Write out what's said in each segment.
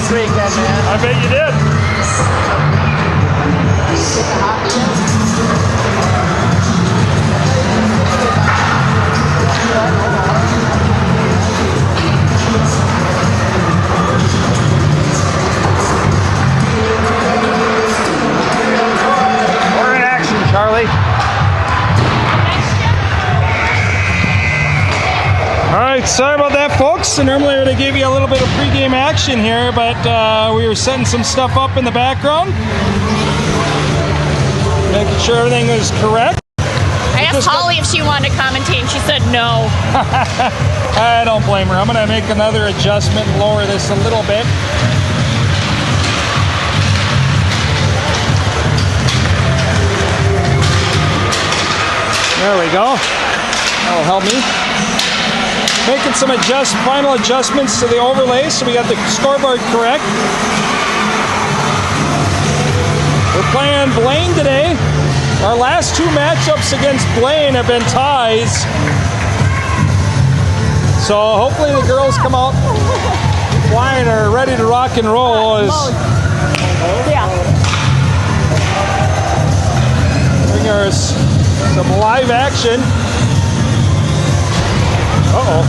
this weekend, man. I bet you did. We're in action, Charlie. All right, sorry about that, folks. Normally I would have gave you a little bit of pregame action here, but we were setting some stuff up in the background, making sure everything was correct. I asked Holly if she wanted to commentate, and she said no. I don't blame her. I'm going to make another adjustment, lower this a little bit. There we go. That'll help me. Making some final adjustments to the overlay so we got the scoreboard correct. We're playing Blaine today. Our last two matchups against Blaine have been ties. So hopefully the girls come out flying or ready to rock and roll. Yeah. Bring us some live action. Uh-oh.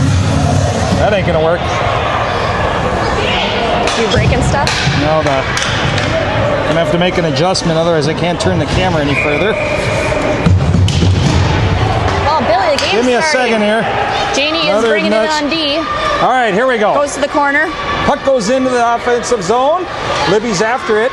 That ain't gonna work. You breaking stuff? No, I'm gonna have to make an adjustment, otherwise I can't turn the camera any further. Well, Billy, the game's Give me a second here. Janie is bringing it on D. All right, here we go. Goes to the corner. Puck goes into the offensive zone. Libby's after it.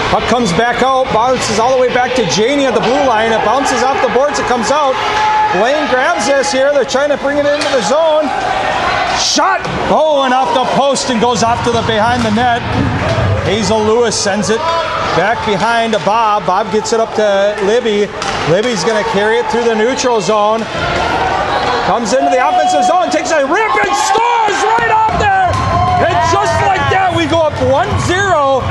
Puck comes back out, bounces all the way back to Janie at the blue line. It bounces off the boards, it comes out. Blaine grabs this here. They're trying to bring it into the zone. Shot! Oh, and off the post and goes off to the behind the net. Hazel Lewis sends it back behind to Bob. Bob gets it up to Libby. Libby's going to carry it through the neutral zone. Comes into the offensive zone, takes a rip and scores right off there. And just like that, we go up 1-0.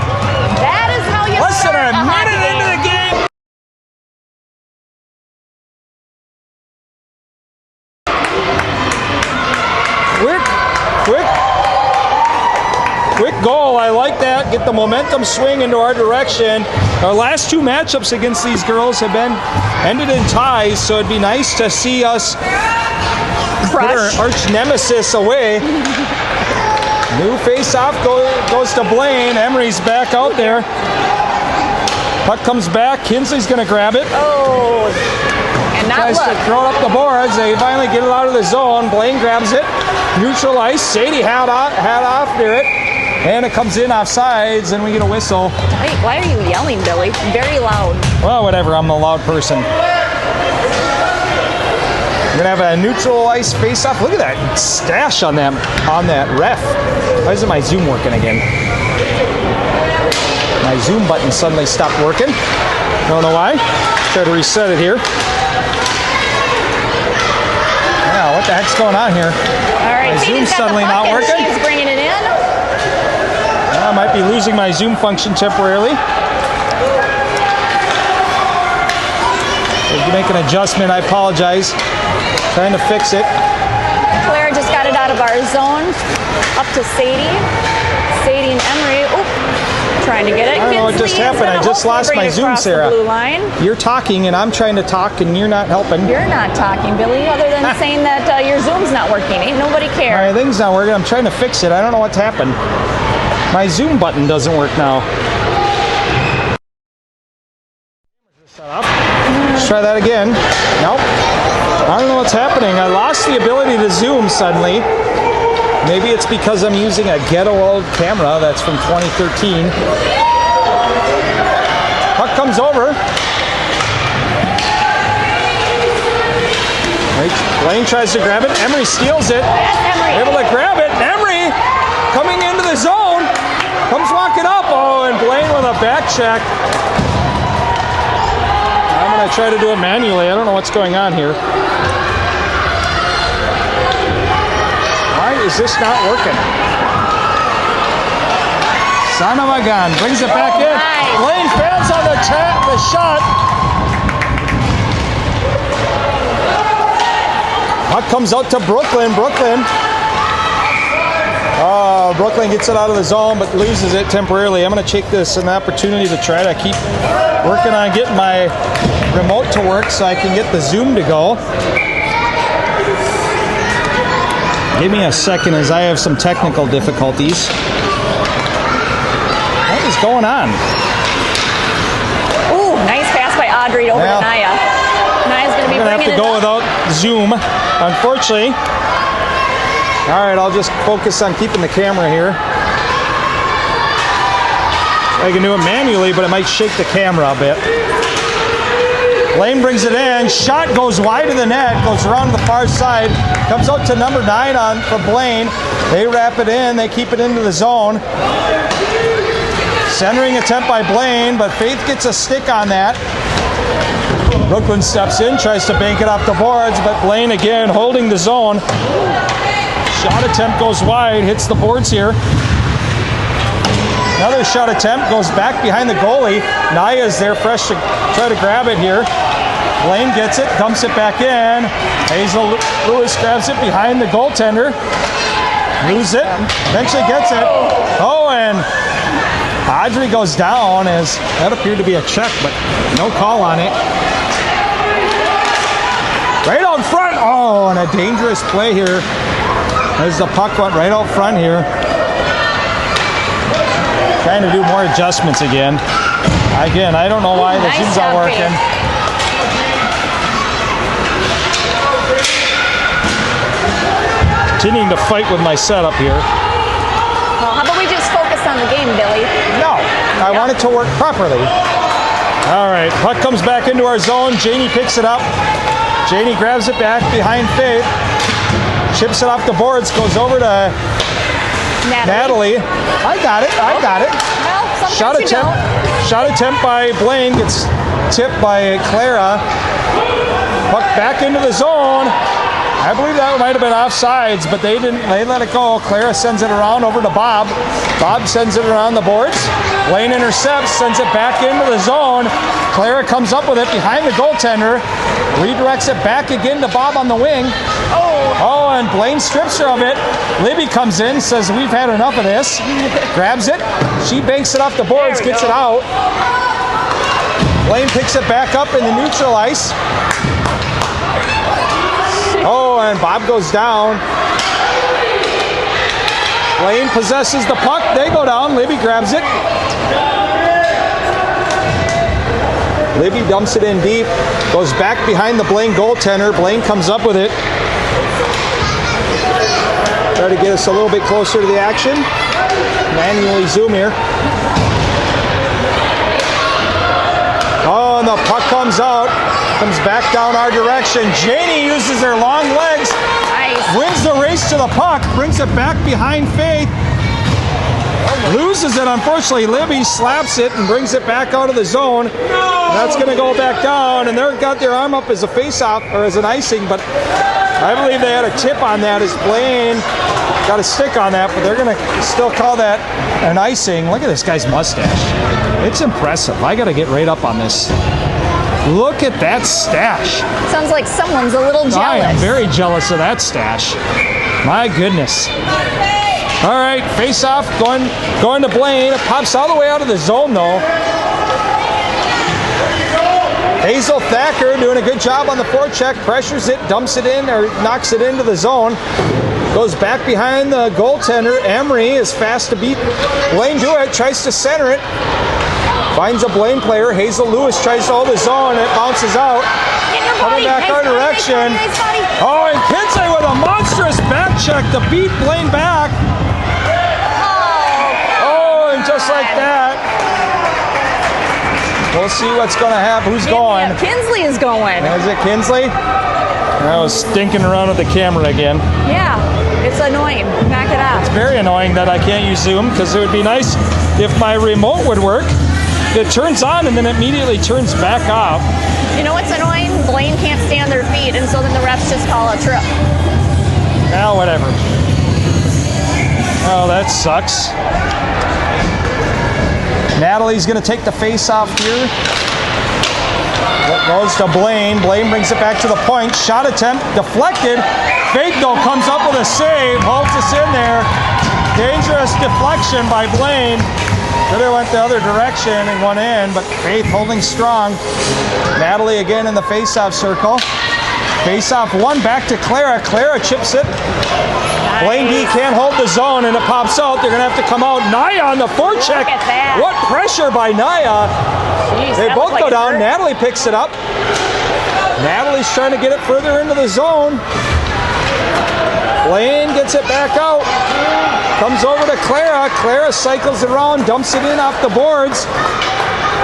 That is how you Less than start a minute hockey into the game. Quick goal. I like that. Get the momentum swing into our direction. Our last two matchups against these girls have been ended in ties, so it'd be nice to see us put our arch nemesis away. New face-off goes to Blaine. Emery's back out there. Puck comes back. Kinsley's going to grab it. Oh, and not Tries to throw it up the boards. They finally get it out of the zone. Blaine grabs it. Neutral ice. Sadie had off near it. And it comes in off sides, and we get a whistle. Why are you yelling, Billy? Very loud. Well, whatever. I'm the loud person. We're going to have a neutral ice face-off. Look at that stash on that ref. Why isn't my Zoom working again? My Zoom button suddenly stopped working. Don't know why. Try to reset it here. Yeah, what the heck's going on here? All right, my Zoom's suddenly not working. She's bringing it in. I might be losing my Zoom function temporarily. If you make an adjustment, I apologize. Trying to fix it. Claire just got it out of our zone. Up to Sadie. Sadie and Emery. Oop. Trying to get it. I don't know what just happened. I just lost my Zoom, Sarah. Blue line. You're talking and I'm trying to talk and you're not helping. You're not talking, Billy, other than saying that your Zoom's not working. Ain't nobody care. My thing's not working. I'm trying to fix it. I don't know what's happened. My Zoom button doesn't work now. Let's try that again. Nope. I don't know what's happening. I lost the ability to zoom suddenly. Maybe it's because I'm using a ghetto old camera that's from 2013. Puck comes over. Blaine tries to grab it. Emery steals it. Able to grab it. Emery coming into the zone. Comes walking up. Oh, and Blaine with a back check. I'm going to try to do it manually. I don't know what's going on here. Why is this not working? Son of a gun. Brings it back in. Nice. Blaine fails on the shot. Puck comes out to Brooklyn. Brooklyn Oh, Brooklyn gets it out of the zone, but loses it temporarily. I'm going to take this an opportunity to try to keep working on getting my remote to work so I can get the Zoom to go. Give me a second as I have some technical difficulties. What is going on? Ooh, nice pass by Audrey over to Naya. Naya's going to be bringing it up. I'm going to have to go without Zoom, unfortunately. All right, I'll just focus on keeping the camera here. I can do it manually, but it might shake the camera a bit. Blaine brings it in. Shot goes wide of the net, goes around the far side, comes out to number 9 on for Blaine. They wrap it in. They keep it into the zone. Centering attempt by Blaine, but Faith gets a stick on that. Brooklyn steps in, tries to bank it off the boards, but Blaine again holding the zone. Shot attempt goes wide, hits the boards here. Another shot attempt goes back behind the goalie. Naya's there fresh to try to grab it here. Blaine gets it, dumps it back in. Hazel Lewis grabs it behind the goaltender. Loses it, eventually gets it. Oh, and Audrey goes down as that appeared to be a check, but no call on it. Right out front. Oh, and a dangerous play here. As the puck went right out front here. Trying to do more adjustments again. Again, I don't know why the Zoom's not working. Continuing to fight with my setup here. Well, how about we just focus on the game, Billy? No, I want it to work properly. All right, puck comes back into our zone. Janie picks it up. Janie grabs it back behind Faith. Chips it off the boards, goes over to Natalie. I got it. Well, Shot attempt by Blaine gets tipped by Clara. Puck back into the zone. I believe that might have been offsides, but they didn't. They let it go. Clara sends it around over to Bob. Bob sends it around the boards. Blaine intercepts, sends it back into the zone. Clara comes up with it behind the goaltender. Redirects it back again to Bob on the wing. Oh, and Blaine strips her of it. Libby comes in, says, we've had enough of this. Grabs it. She banks it off the boards, gets it out. Blaine picks it back up in the neutral ice. Oh, and Bob goes down. Blaine possesses the puck. They go down. Libby grabs it. Libby dumps it in deep. Goes back behind the Blaine goaltender. Blaine comes up with it. Try to get us a little bit closer to the action. Manually zoom here. Oh, and the puck comes out. Comes back down our direction. Janie uses her long legs. Nice. Wins the race to the puck. Brings it back behind Faith. Loses it, unfortunately. Libby slaps it and brings it back out of the zone. That's going to go back down, and they've got their arm up as a face-off, or as an icing, but I believe they had a tip on that as Blaine got a stick on that, but they're going to still call that an icing. Look at this guy's mustache. It's impressive. I got to get right up on this. Look at that stash. Sounds like someone's a little jealous. I am very jealous of that stash. My goodness. All right, face-off going to Blaine. It pops all the way out of the zone, though. Hazel Thacker doing a good job on the forecheck. Pressures it, dumps it in, or knocks it into the zone. Goes back behind the goaltender. Emery is fast to beat Blaine to it. Tries to center it. Finds a Blaine player. Hazel Lewis tries to hold his own. It bounces out. Coming back our direction. Oh, and Kinsley with a monstrous back check to beat Blaine back. Oh, and just like that. We'll see what's going to happen. Who's going? Kinsley is going. Is it Kinsley? I was stinking around with the camera again. Yeah, it's annoying. Back it up. It's very annoying that I can't use Zoom, because it would be nice if my remote would work. It turns on and then immediately turns back off. You know what's annoying? Blaine can't stay on their feet, and so then the refs just call a trip. Now, whatever. Oh, that sucks. Natalie's going to take the face off here. That goes to Blaine. Blaine brings it back to the point. Shot attempt deflected. Faith, though, comes up with a save. Holds us in there. Dangerous deflection by Blaine. Could have went the other direction and went in, but Faith holding strong. Natalie again in the face-off circle. Face-off one, back to Clara. Clara chips it. Nice. Blaine D can't hold the zone, and it pops out. They're going to have to come out. Naya on the forecheck. Look at that. What pressure by Naya. Jeez, They that both looked go like it down. hurt. Natalie picks it up. Natalie's trying to get it further into the zone. Blaine gets it back out. Comes over to Clara. Clara cycles around, dumps it in off the boards.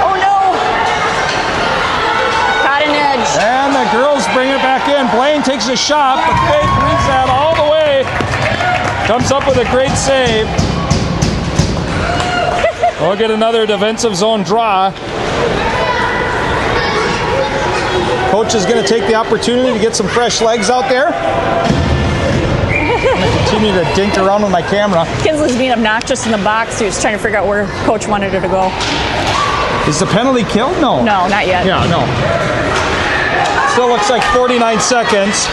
Oh no! Caught an edge. And the girls bring it back in. Blaine takes a shot, but Faith reads that all the way. Comes up with a great save. We'll get another defensive zone draw. Coach is going to take the opportunity to get some fresh legs out there. I'm going to continue to dink around with my camera. Kinsley's being obnoxious in the box. He was trying to figure out where Coach wanted her to go. Is the penalty killed? No. No, not yet. Yeah, no. Still looks like 49 seconds.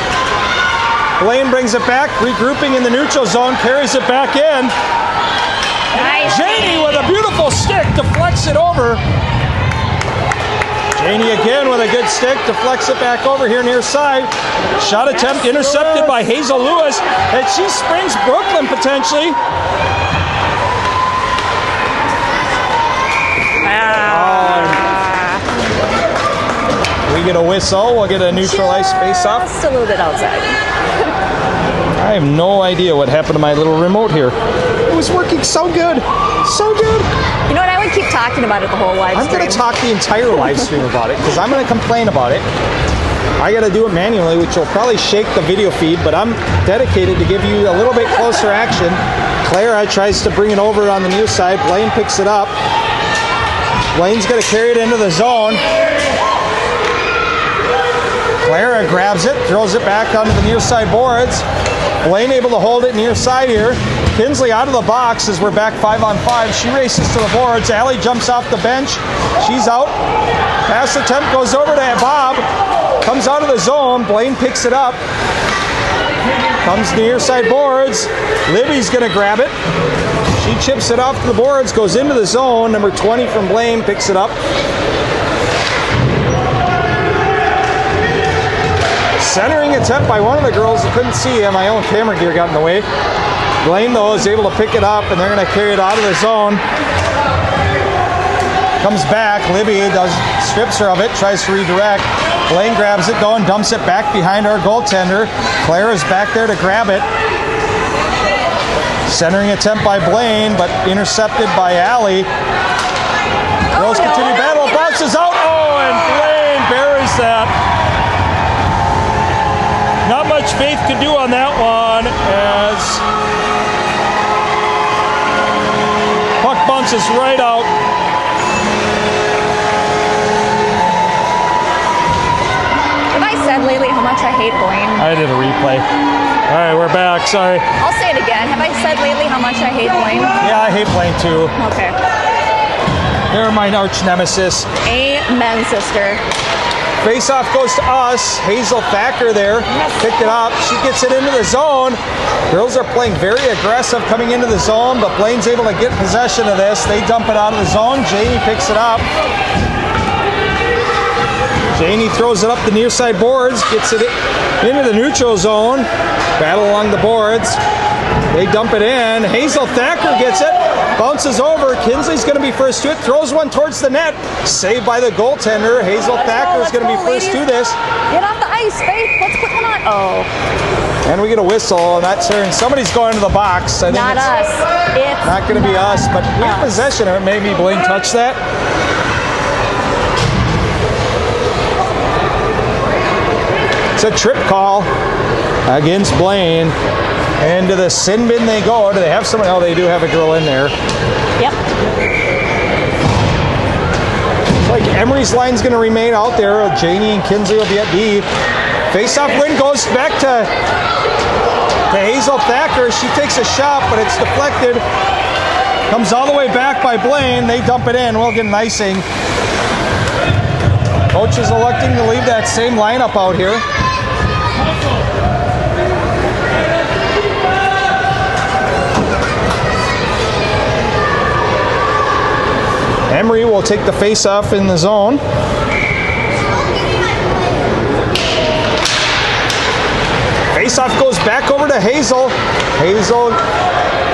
Blaine brings it back, regrouping in the neutral zone, carries it back in. Nice. Janie with a beautiful stick deflects it over. Janie again with a good stick, deflects it back over here near side. Shot attempt intercepted by Hazel Lewis, and she springs Brooklyn potentially. We get a whistle, we'll get a neutralized face-off. Just a little bit outside. I have no idea what happened to my little remote here. It was working so good. So good. You know what? I would keep talking about it the whole live I'm stream. going to talk the entire live stream about it because I'm going to complain about it. I got to do it manually, which will probably shake the video feed, but I'm dedicated to give you a little bit closer action. Clara tries to bring it over on the near side. Blaine picks it up. Blaine's going to carry it into the zone. Clara grabs it, throws it back onto the near side boards. Blaine able to hold it near side here. Kinsley out of the box as we're back 5-on-5. She races to the boards. Allie jumps off the bench. She's out. Pass attempt goes over to Bob. Comes out of the zone. Blaine picks it up. Comes near side boards. Libby's going to grab it. She chips it off the boards, goes into the zone. Number 20 from Blaine picks it up. Centering attempt by one of the girls. I couldn't see him. My own camera gear got in the way. Blaine, though, is able to pick it up, and they're going to carry it out of the zone. Comes back. Libby strips her of it, tries to redirect. Blaine grabs it, though, and dumps it back behind our goaltender. Clara's back there to grab it. Centering attempt by Blaine, but intercepted by Allie. Girls continue battle. Bounces out. Oh, and Blaine buries that. Not much Faith could do on that one as puck bounces right out. Have I said lately how much I hate Blaine? I did a replay. All right, we're back. Sorry. I'll say it again. Have I said lately how much I hate Blaine? Yeah, I hate Blaine too. Okay. They're my arch nemesis. Amen, sister. Face-off goes to us. Hazel Thacker there. Picked it up. She gets it into the zone. Girls are playing very aggressive coming into the zone, but Blaine's able to get possession of this. They dump it out of the zone. Janie picks it up. Janie throws it up the near side boards, gets it into the neutral zone. Battle along the boards. They dump it in. Hazel Thacker gets it. Bounces over. Kinsley's going to be first to it. Throws one towards the net. Saved by the goaltender. Hazel Thacker is going to be first to this. Get off the ice, Faith. Let's put one on. Oh. And we get a whistle, and that's her. And somebody's going to the box. I think Not us. It's not going to be us, but we have possession of it. Maybe Blaine touched that. It's a trip call against Blaine. And to the sin bin they go. Do they have someone? Oh, they do have a girl in there. Yep. It's like Emery's line's going to remain out there. Janie and Kinsley will be at D. Face-off win goes back to Hazel Thacker. She takes a shot, but it's deflected. Comes all the way back by Blaine. They dump it in. We'll get an icing. Coach is electing to leave that same lineup out here. Emery will take the face-off in the zone. Face-off goes back over to Hazel. Hazel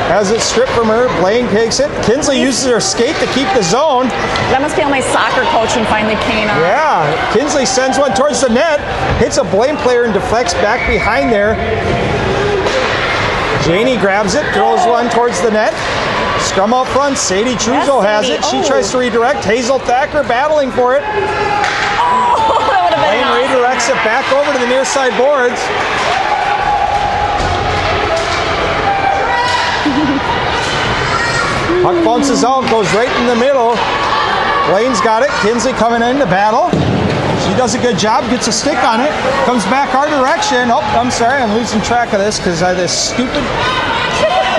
has it stripped from her. Blaine takes it. Kinsley uses her skate to keep the zone. That must be how my soccer coaching finally came on. Yeah, Kinsley sends one towards the net, hits a Blaine player and deflects back behind there. Janie grabs it, throws one towards the net. Scrum out front, Sadie Truzo has it. She tries to redirect. Hazel Thacker battling for it. Oh, that would have been Blaine redirects it back over to the near side boards. Puck bounces out, goes right in the middle. Blaine's got it. Kinsley coming in to battle. She does a good job, gets a stick on it, comes back our direction. Oh, I'm sorry, I'm losing track of this because this stupid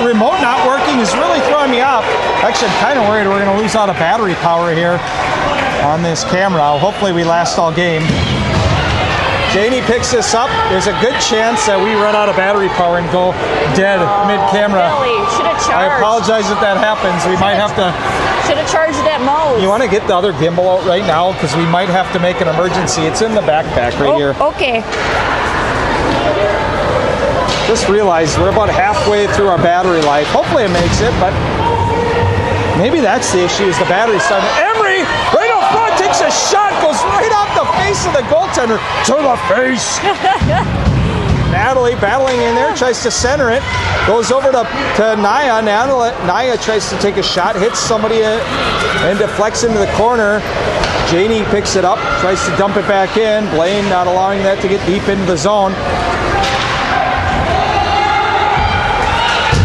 remote not working is really throwing me off. Actually, I'm kind of worried we're going to lose out of battery power here on this camera. Hopefully we last all game. Janie picks this up. There's a good chance that we run out of battery power and go dead mid-camera. Really? Should have charged. I apologize if that happens. We might have to... Should have charged that most. You want to get the other gimbal out right now because we might have to make an emergency. It's in the backpack right here. Okay. Just realized we're about halfway through our battery life. Hopefully it makes it, but maybe that's the issue is the battery starting. Emery, right up front, takes a shot, goes right off the face of the goaltender. To the face. Natalie battling in there, tries to center it. Goes over to Naya. Naya tries to take a shot, hits somebody and deflects into the corner. Janie picks it up, tries to dump it back in. Blaine not allowing that to get deep into the zone.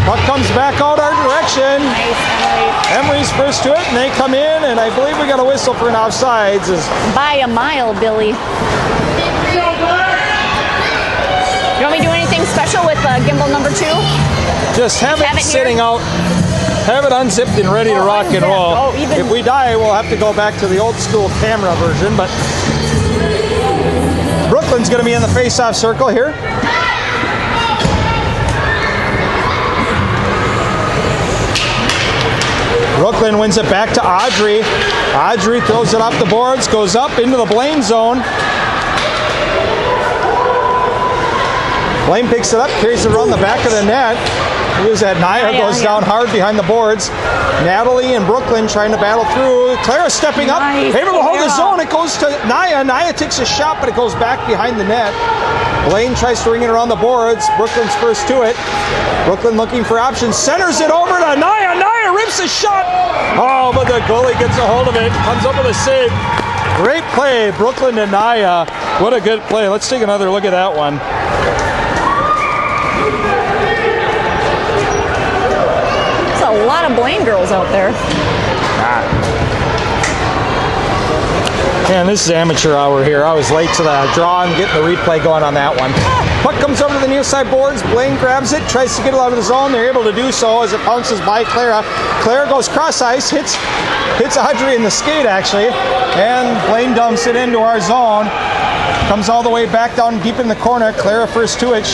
Puck comes back out our direction. Nice, Emily. Emery's first to it, and they come in, and I believe we got a whistle for an offsides. By a mile, Billy. You want me to do anything special with gimbal number 2? Just have it sitting out. Have it unzipped and ready to rock and roll. If we die, we'll have to go back to the old school camera version, but Brooklyn's going to be in the face-off circle here. Brooklyn wins it back to Audrey. Audrey throws it off the boards, goes up into the Blaine zone. Blaine picks it up, carries it around the back of the net. Who's that? Naya goes down hard behind the boards. Natalie and Brooklyn trying to battle through. Clara stepping up, able to hold the zone. It goes to Naya. Naya takes a shot, but it goes back behind the net. Blaine tries to ring it around the boards. Brooklyn's first to it. Brooklyn looking for options. Centers it over to Naya. Naya rips a shot. Oh, but the goalie gets a hold of it. Comes up with a save. Great play, Brooklyn to Naya. What a good play. Let's take another look at that one. A lot of Blaine girls out there. Man, this is amateur hour here. I was late to the draw and getting the replay going on that one. Puck comes over to the near side boards. Blaine grabs it, tries to get it out of the zone. They're able to do so as it bounces by Clara. Clara goes cross ice, hits Audrey in the skate actually, and Blaine dumps it into our zone. Comes all the way back down deep in the corner. Clara first to it.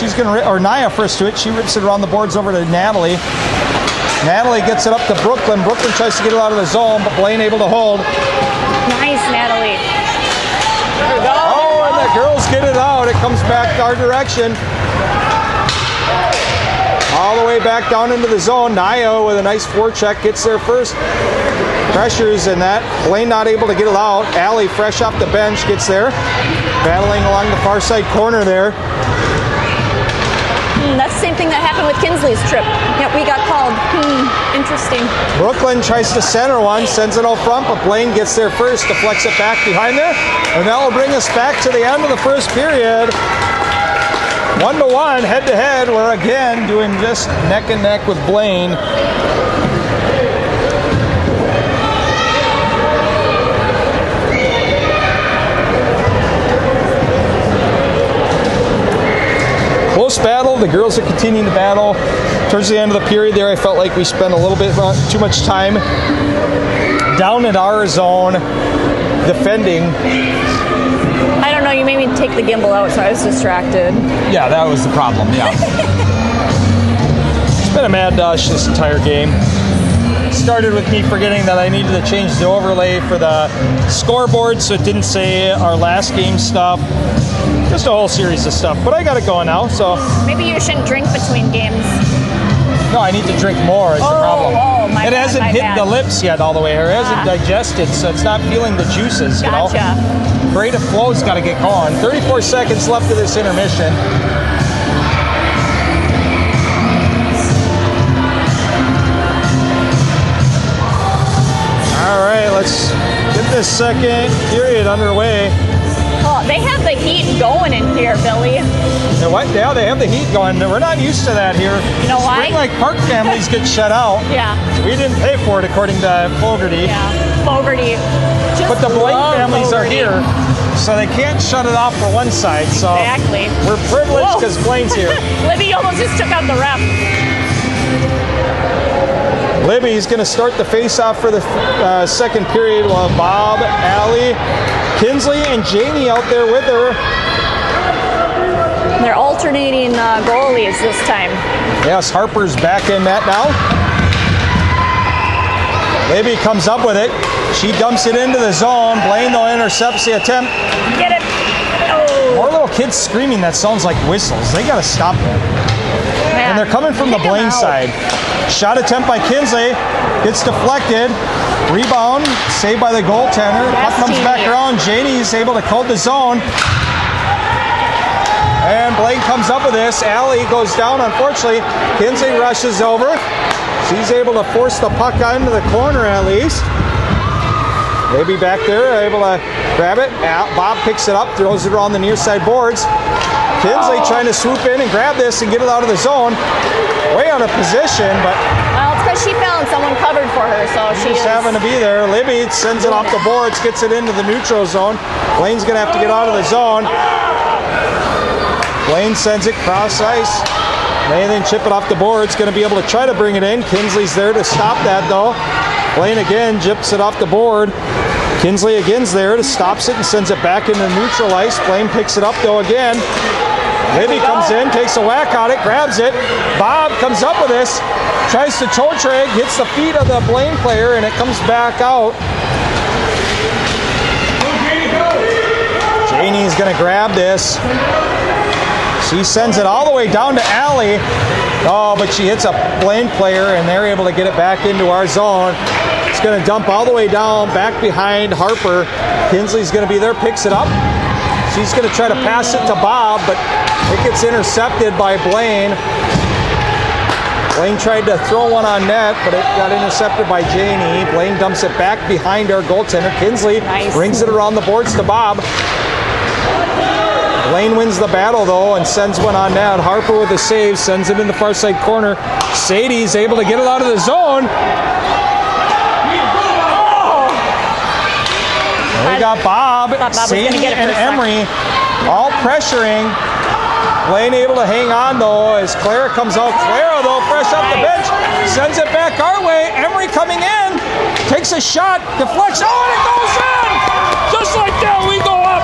Naya first to it. She rips it around the boards over to Natalie. Natalie gets it up to Brooklyn. Brooklyn tries to get it out of the zone, but Blaine able to hold. Nice, Natalie. There we go. Oh, and the girls get it out. It comes back our direction. All the way back down into the zone. Naya with a nice forecheck gets there first. Pressures in that. Blaine not able to get it out. Allie fresh off the bench gets there. Battling along the far side corner there. That's the same thing that happened with Kinsley's trip. Yeah, we got called. Interesting. Brooklyn tries to center one, sends it out front, but Blaine gets there first, deflects it back behind there, and that will bring us back to the end of the first period. 1-1, head to head. We're again doing just neck and neck with Blaine. Close battle. The girls are continuing to battle. Towards the end of the period there, I felt like we spent a little bit too much time down in our zone defending. I don't know, you made me take the gimbal out, so I was distracted. Yeah, that was the problem, yeah. It's been a mad dash this entire game. started with me forgetting that I needed to change the overlay for the scoreboard so it didn't say our last game stuff. Just a whole series of stuff. But I got it going now, so. Maybe you shouldn't drink between games. No, I need to drink more is the problem. My it bad, hasn't my hit bad. the lips yet all the way. It hasn't digested, so it's not feeling the juices, you know? Gotcha. Creative flow's got to get going. 34 seconds left of this intermission. All right, let's get this second period underway. Oh, they have the heat going in here, Billy. And what? Yeah, they have the heat going. We're not used to that here. You know why? Spring Lake Park families get shut out. Yeah. We didn't pay for it, according to Fogarty. Yeah. Fogarty. Just But the Blaine love families are Fogarty. here, so they can't shut it off for one side. So Exactly. we're privileged because Blaine's here. Libby almost just took out the ref. Libby's going to start the face-off for the second period while Bob, Allie, Kinsley, and Janie out there with her. They're alternating goalies this time. Yes, Harper's back in that now. Libby comes up with it. She dumps it into the zone. Blaine, though, intercepts the attempt. Get it. Oh. More little kids screaming that sounds like whistles. They got to stop that. Man. And they're coming from the Kick 'em Blaine out. side. Shot attempt by Kinsley. Gets deflected. Rebound. Saved by the goaltender. Yes, Puck comes back Janie. around. Janie's able to code the zone. And Blaine comes up with this. Allie goes down, unfortunately. Kinsley rushes over. She's able to force the puck into the corner at least. Maybe back there, able to grab it. Bob picks it up, throws it around the near side boards. Kinsley trying to swoop in and grab this and get it out of the zone. Way out of position, but Well, it's because she found someone covered for her, so she just is. having to be there. Libby sends it off the boards, gets it into the neutral zone. Blaine's going to have to get out of the zone. Blaine sends it cross ice. They then chip it off the boards. Going to be able to try to bring it in. Kinsley's there to stop that, though. Blaine again chips it off the board. Kinsley again's there to stops it and sends it back into neutral ice. Blaine picks it up, though, again. Libby comes in, takes a whack on it, grabs it. Bob comes up with this, tries to toe drag, hits the feet of the Blaine player, and it comes back out. Janie's going to grab this. She sends it all the way down to Allie. Oh, but she hits a Blaine player, and they're able to get it back into our zone. It's going to dump all the way down, back behind Harper. Kinsley's going to be there, picks it up. She's going to try to pass it to Bob, but it gets intercepted by Blaine. Blaine tried to throw one on net, but it got intercepted by Janie. Blaine dumps it back behind our goaltender. Kinsley brings it around the boards to Bob. Blaine wins the battle, though, and sends one on net. Harper with a save, sends it in the far side corner. Sadie's able to get it out of the zone. We got Bob, Sadie, and Emery all pressuring. Blaine able to hang on, though, as Clara comes out. Clara, though, fresh off the bench, sends it back our way. Emery coming in, takes a shot, deflects. Oh, and it goes in! Just like that, we go up.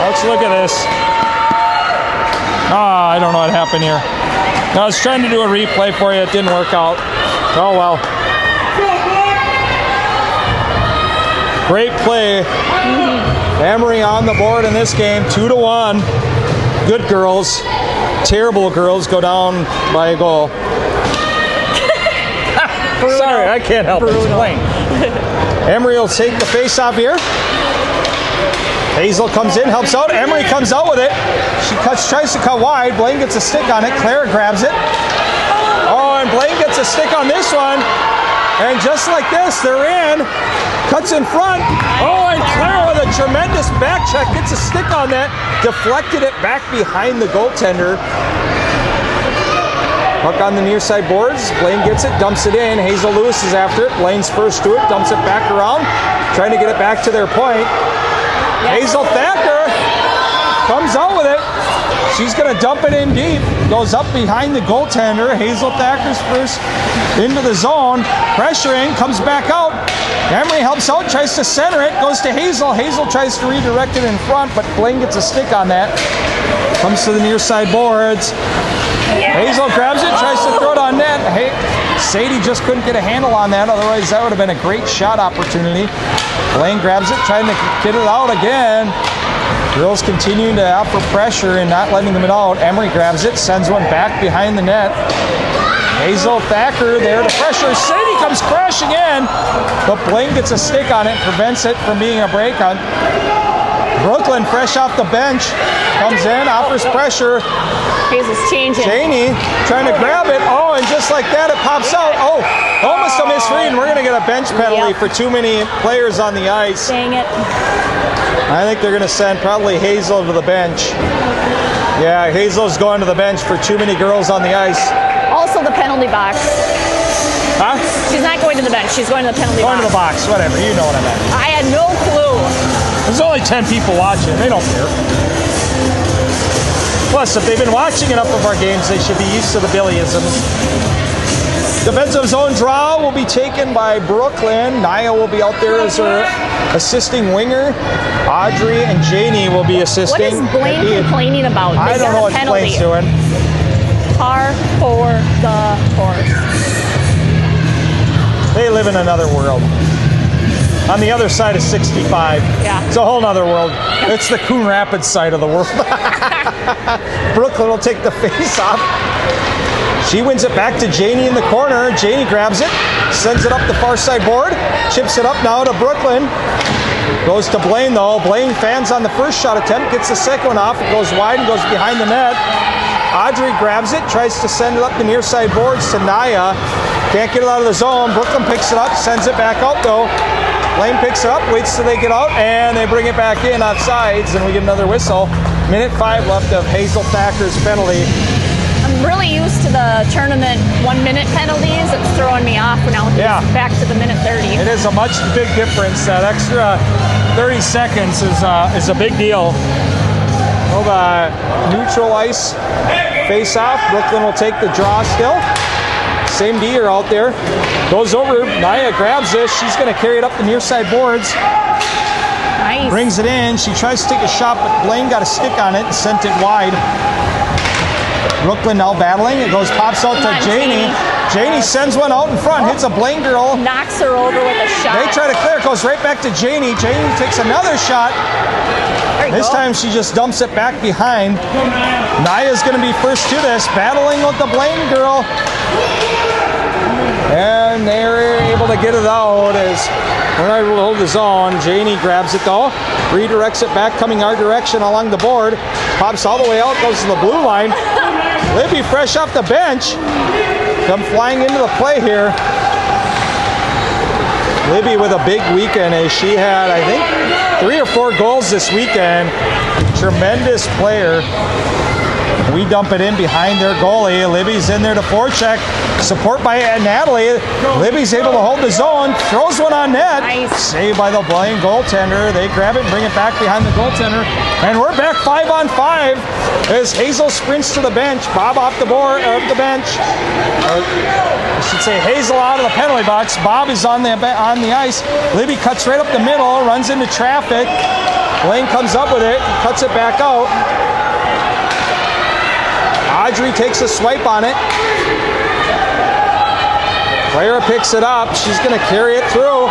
Let's look at this. I don't know what happened here. I was trying to do a replay for you. It didn't work out. Oh, well. Great play. Emery on the board in this game, 2-1. Good girls. Terrible girls go down by a goal. Sorry, I can't help it. Explain. Emery will take the face-off here. Hazel comes in, helps out. Emery comes out with it. She tries to cut wide. Blaine gets a stick on it. Clara grabs it. Oh, and Blaine gets a stick on this one. And just like this, they're in. Cuts in front. Oh, and Clara with a tremendous back check gets a stick on that. Deflected it back behind the goaltender. Puck on the near side boards. Blaine gets it, dumps it in. Hazel Lewis is after it. Blaine's first to it, dumps it back around. Trying to get it back to their point. Hazel Thacker comes out with it. She's going to dump it in deep. Goes up behind the goaltender. Hazel Thacker's first into the zone. Pressuring, comes back out. Emery helps out, tries to center it. Goes to Hazel. Hazel tries to redirect it in front, but Blaine gets a stick on that. Comes to the near side boards. Hazel grabs it, tries to throw it on net. Hey, Sadie just couldn't get a handle on that. Otherwise, that would have been a great shot opportunity. Blaine grabs it, trying to get it out again. Girls continuing to offer pressure and not letting them out. Emery grabs it, sends one back behind the net. Hazel Thacker there to pressure. Sadie comes crashing in, but Blaine gets a stick on it, prevents it from being a break on. Brooklyn, fresh off the bench, comes in, offers pressure. Hazel's changing. Janie trying to grab it. Oh, and just like that, it pops out. Oh, almost a misread, and we're going to get a bench penalty for too many players on the ice. Dang it. I think they're going to send probably Hazel to the bench. Yeah, Hazel's going to the bench for too many girls on the ice. Also the penalty box. Huh? She's not going to the bench. She's going to the penalty Going box. to the box, whatever. You know what I meant. I had no clue. There's only 10 people watching. They don't care. Plus, if they've been watching enough of our games, they should be used to the Billyisms. Defensive zone draw will be taken by Brooklyn. Nia will be out there as her assisting winger. Audrey and Janie will be assisting. What is Blaine complaining about? I don't know what Blaine's doing. Par for the horse. They live in another world. On the other side of 65. Yeah. It's a whole other world. It's the Coon Rapids side of the world. Brooklyn will take the face off. She wins it back to Janie in the corner. Janie grabs it, sends it up the far side board, chips it up now to Brooklyn. Goes to Blaine though. Blaine fans on the first shot attempt, gets the second one off. It goes wide and goes behind the net. Audrey grabs it, tries to send it up the near side boards to Nia. Can't get it out of the zone. Brooklyn picks it up, sends it back out though. Blaine picks it up, waits till they get out, and they bring it back in off sides, and we get another whistle. Minute 5 left of Hazel Thacker's penalty. I'm really used to the tournament 1 minute penalties. It's throwing me off now. Yeah. Back to the minute 30. It is a much big difference. That extra 30 seconds is a big deal. Well, the neutral ice face off. Brooklyn will take the draw still. Same D'er out there. Goes over. Nia grabs this. She's going to carry it up the near side boards. Nice. Brings it in. She tries to take a shot, but Blaine got a stick on it and sent it wide. Brooklyn now battling. It goes, pops out to Janie. Janie sends one out in front, hits a Blaine girl. Knocks her over with a shot. They try to clear. It goes right back to Janie. Janie takes another shot. This time she just dumps it back behind. Nia's going to be first to this, battling with the Blaine girl. And they're able to get it out as we're not able to hold the zone. Janie grabs it though, redirects it back, coming our direction along the board. Pops all the way out, goes to the blue line. Libby fresh off the bench. Come flying into the play here. Libby with a big weekend as she had, I think, 3 or 4 goals this weekend. Tremendous player. We dump it in behind their goalie. Libby's in there to forecheck. Support by Natalie. Libby's able to hold the zone. Throws one on net. Nice. Saved by the Blaine goaltender. They grab it and bring it back behind the goaltender. And we're back 5 on 5 as Hazel sprints to the bench. Bob off the board, of the bench. I should say Hazel out of the penalty box. Bob is on the ice. Libby cuts right up the middle, runs into traffic. Blaine comes up with it, cuts it back out. Audrey takes a swipe on it. Clara picks it up. She's going to carry it through.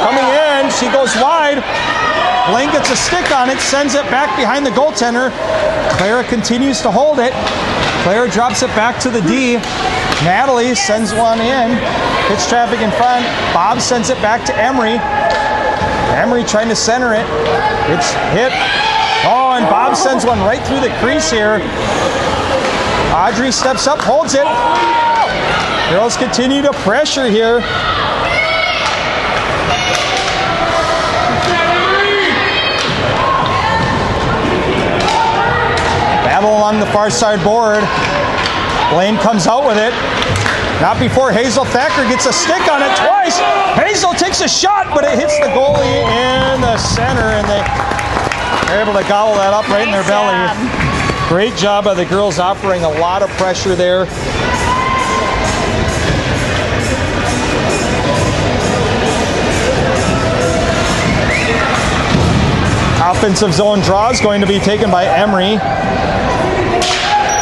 Coming in, she goes wide. Blaine gets a stick on it, sends it back behind the goaltender. Clara continues to hold it. Clara drops it back to the D. Natalie sends one in. Hits traffic in front. Bob sends it back to Emery. Emery trying to center it. It's hit. Oh, and Bob sends one right through the crease here. Audrey steps up, holds it. Girls continue to pressure here. Battle along the far side board. Blaine comes out with it. Not before Hazel Thacker gets a stick on it twice. Hazel takes a shot, but it hits the goalie in the center, and they're able to gobble that up right in their belly. Great job by the girls offering a lot of pressure there. Offensive zone draw is going to be taken by Emery.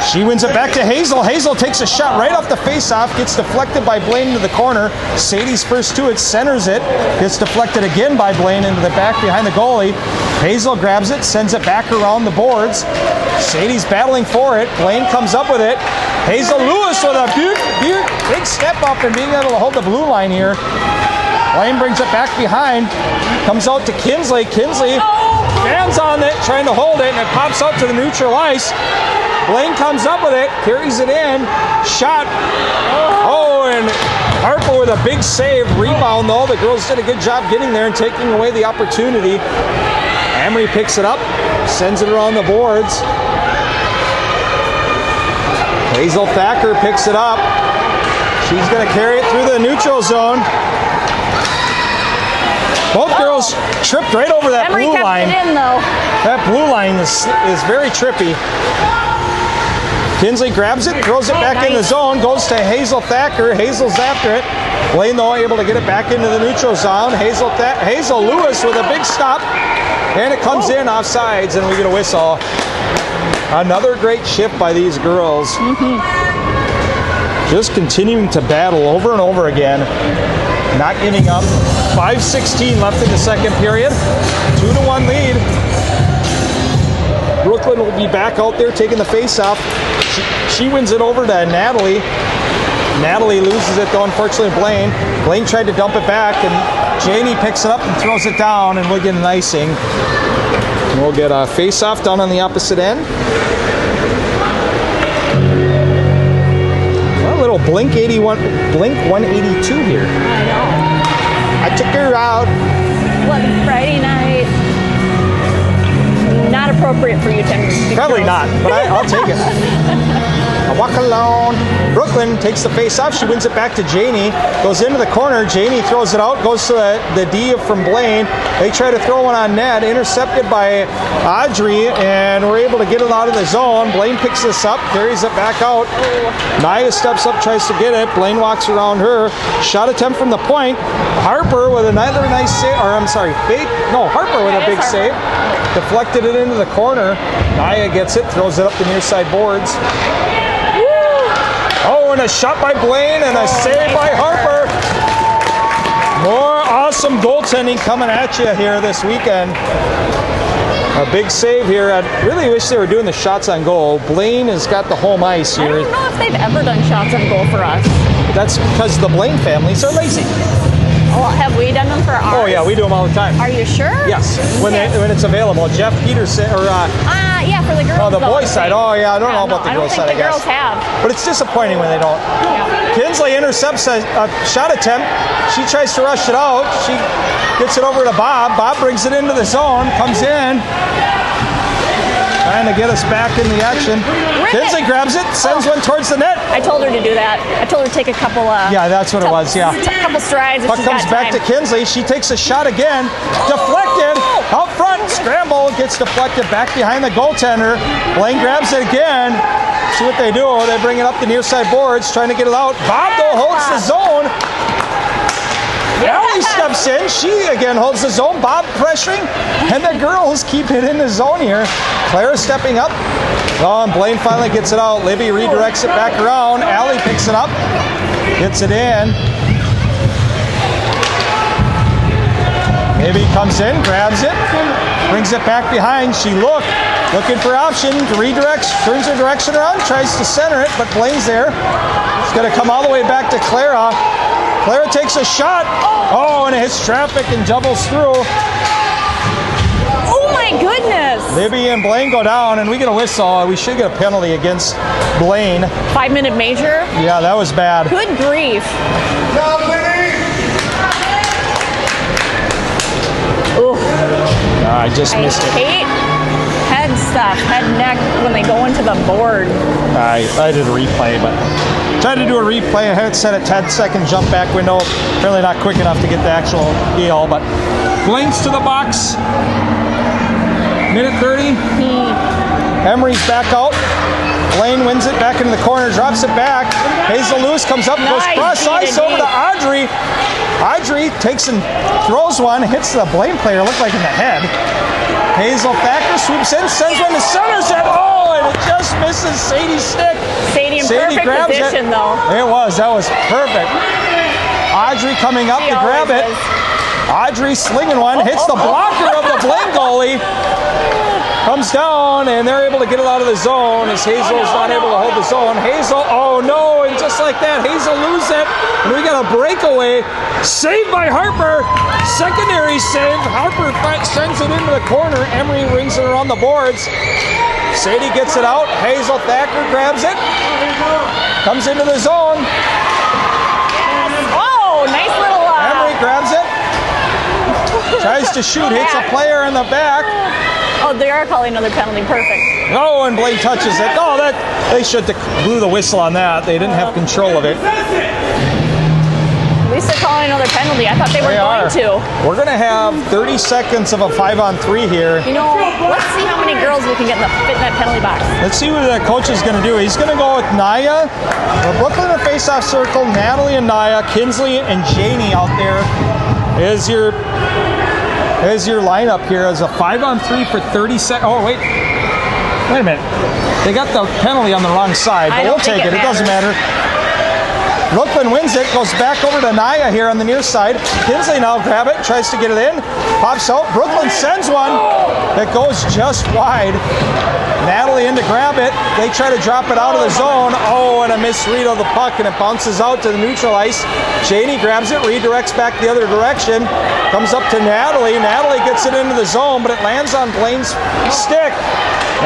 She wins it back to Hazel. Hazel takes a shot right off the face-off, gets deflected by Blaine into the corner. Sadie's first to it, centers it, gets deflected again by Blaine into the back behind the goalie. Hazel grabs it, sends it back around the boards. Sadie's battling for it. Blaine comes up with it. Hazel Lewis with a big step up and being able to hold the blue line here. Blaine brings it back behind, comes out to Kinsley. Kinsley stands on it, trying to hold it, and it pops out to the neutral ice. Blaine comes up with it, carries it in, shot. Oh, and Harper with a big save. Rebound, though. The girls did a good job getting there and taking away the opportunity. Emery picks it up, sends it around the boards. Hazel Thacker picks it up. She's going to carry it through the neutral zone. Both girls tripped right over that Emery blue kept line. it in, though. That blue line is very trippy. Kinsley grabs it, throws it back in the zone, goes to Hazel Thacker. Hazel's after it. Blaine, though, able to get it back into the neutral zone. Hazel Lewis with a big stop, and it comes in offsides, and we get a whistle. Another great shift by these girls. Just continuing to battle over and over again. Not giving up. 5:16 left in the second period. 2-1 lead. Brooklyn will be back out there taking the face-off. She wins it over to Natalie. Natalie loses it, though, unfortunately, Blaine. Blaine tried to dump it back, and Janie picks it up and throws it down, and we'll get an icing. We'll get a face-off down on the opposite end. Well, a little Blink 182 here. I know. I took her out. What, Friday night? Not appropriate for U10. Probably not, but I'll take it. I walk alone. Brooklyn takes the face off. She wins it back to Janie. Goes into the corner. Janie throws it out. Goes to the D from Blaine. They try to throw one on net. Intercepted by Audrey, and we're able to get it out of the zone. Blaine picks this up, carries it back out. Naya steps up, tries to get it. Blaine walks around her. Shot attempt from the point. Harper with another nice save. Or I'm sorry, Harper with a big save. Deflected it into the corner. Naya gets it, throws it up the near side boards. Oh, and a shot by Blaine and a save by Harper. More awesome goaltending coming at you here this weekend. A big save here. I really wish they were doing the shots on goal. Blaine has got the home ice I here. don't know if they've ever done shots on goal for us. That's because the Blaine families are lazy. Well, have we done them for ours? Oh yeah, we do them all the time. Are you sure? Yes, when it's available. Jeff Peterson, or yeah, for the girls. oh, the though, boys side. Oh yeah, I don't know about the girls side. I don't think the girls have. But it's disappointing when they don't. Yeah. Kinsley intercepts a shot attempt. She tries to rush it out. She gets it over to Bob. Bob brings it into the zone, comes in, trying to get us back in the action. Kinsley grabs it, sends one towards the net. I told her to do that. I told her to take a couple. Yeah, that's what it was. Yeah. A couple strides. Puck comes back to Kinsley. She takes a shot again. Deflected. Out front. Scramble. Gets deflected back behind the goaltender. Blaine grabs it again. See what they do. They bring it up the near side boards, trying to get it out. Bob, though, holds the zone. Allie steps in. She again holds the zone. Bob pressuring. And the girls keep it in the zone here. Clara stepping up. Oh, and Blaine finally gets it out. Libby redirects it back around. Allie picks it up. Gets it in. Maybe comes in, grabs it, brings it back behind. She looking for option, redirects, turns her direction around, tries to center it, but Blaine's there. It's going to come all the way back to Clara. Clara takes a shot. Oh, and it hits traffic and doubles through. Oh my goodness! Libby and Blaine go down, and we get a whistle. We should get a penalty against Blaine. 5-minute major. Yeah, that was bad. Good grief. Ooh. I just missed it. Hate head stuff, head neck when they go into the board. I did a replay, but tried to do a replay. I had it set at 10-second jump back window. Apparently not quick enough to get the actual deal, but Blaine's to the box. Minute 30. Emery's back out. Blaine wins it back into the corner, drops it back. Hazel Lewis comes up, goes cross ice over to Audrey. Audrey takes and throws one, hits the Blaine player, looked like in the head. Hazel Thacker sweeps in, sends one to center set. Oh, and it just misses Sadie's stick. Sadie in perfect position, though. It was. That was perfect. Audrey coming up to grab it. Audrey slinging one, hits the blocker of the Blaine goalie. Comes down, and they're able to get it out of the zone as Hazel's not able to hold the zone. Hazel, oh no, and just like that, Hazel loses it. And we got a breakaway. Saved by Harper. Secondary save. Harper sends it into the corner. Emery rings it around the boards. Sadie gets it out. Hazel Thacker grabs it. Comes into the zone. Oh, nice little... Emery grabs it. Tries to shoot, hits a player in the back. Oh, they are calling another penalty. Perfect. Oh, and Blaine touches it. Oh, that they should have blew the whistle on that. They didn't have control of it. At least they're calling another penalty. I thought they were going to. We're going to have 30 seconds of a 5-on-3 here. You know, let's see how many girls we can get fit in that penalty box. Let's see what the coach is going to do. He's going to go with Naya, Brooklyn in the face-off circle, Natalie and Naya, Kinsley and Janie out there is your lineup here as a 5-on-3 for 30 seconds. Oh, wait a minute. They got the penalty on the wrong side, but we'll take it. It doesn't matter. Brooklyn wins it, goes back over to Naya here on the near side. Kinsley now grab it, tries to get it in, pops out. Brooklyn sends one that goes just wide. Natalie in to grab it. They try to drop it out of the zone. Oh, and a misread of the puck, and it bounces out to the neutral ice. Janie grabs it, redirects back the other direction. Comes up to Natalie. Natalie gets it into the zone, but it lands on Blaine's stick,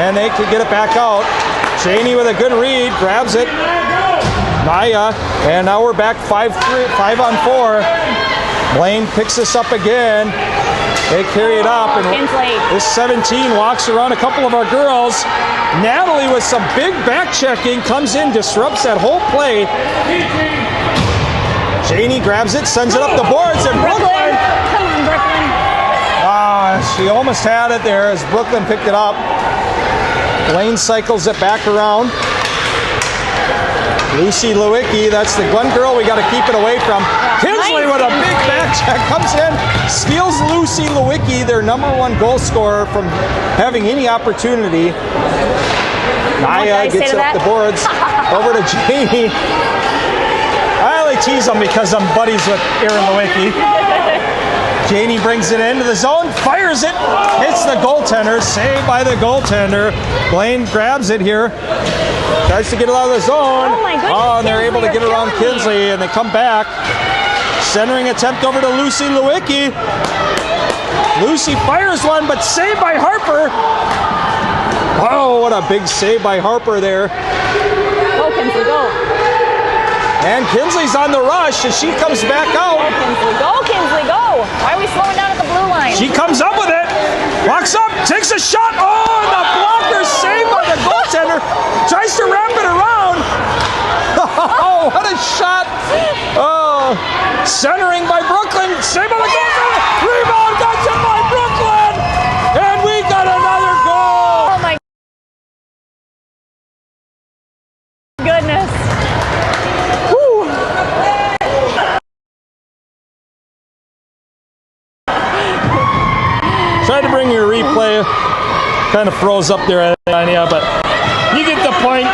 and they can get it back out. Janie with a good read, grabs it. Naya, and now we're back 5-on-4. Blaine picks this up again. They carry it up, and this 17 walks around a couple of our girls. Natalie with some big back checking comes in, disrupts that whole play. Janie grabs it, sends it up the boards, and Brooklyn. Come on, Brooklyn. She almost had it there as Brooklyn picked it up. Blaine cycles it back around. Lucy Lewicki, that's the one girl we got to keep it away from. Kinsley with a big back check comes in, steals Lucy Lewicki, their #1 goal scorer, from having any opportunity. Naya gets it up the boards, over to Janie. I only tease them because I'm buddies with Erin Lewicki. Janie brings it into the zone, fires it, hits the goaltender, saved by the goaltender. Blaine grabs it here, tries to get it out of the zone. Oh my goodness, and they're able to get it around Kinsley, and they come back. Centering attempt over to Lucy Lewicki. Lucy fires one, but saved by Harper. Oh, what a big save by Harper there. Go, Kinsley, go. And Kinsley's on the rush as she comes back out. Go, Kinsley, go, Kinsley, go. Why are we slowing down at the blue line? She comes up with it, walks up, takes a shot. Oh, and the blocker saved by the goaltender. Tries to wrap it around. Oh, what a shot. Oh, centering by Brooklyn. Saved by the goaltender. Rebound, got it by Brooklyn. And we got another goal. Oh, my goodness. Tried to bring your replay. Kind of froze up there, but you get the point.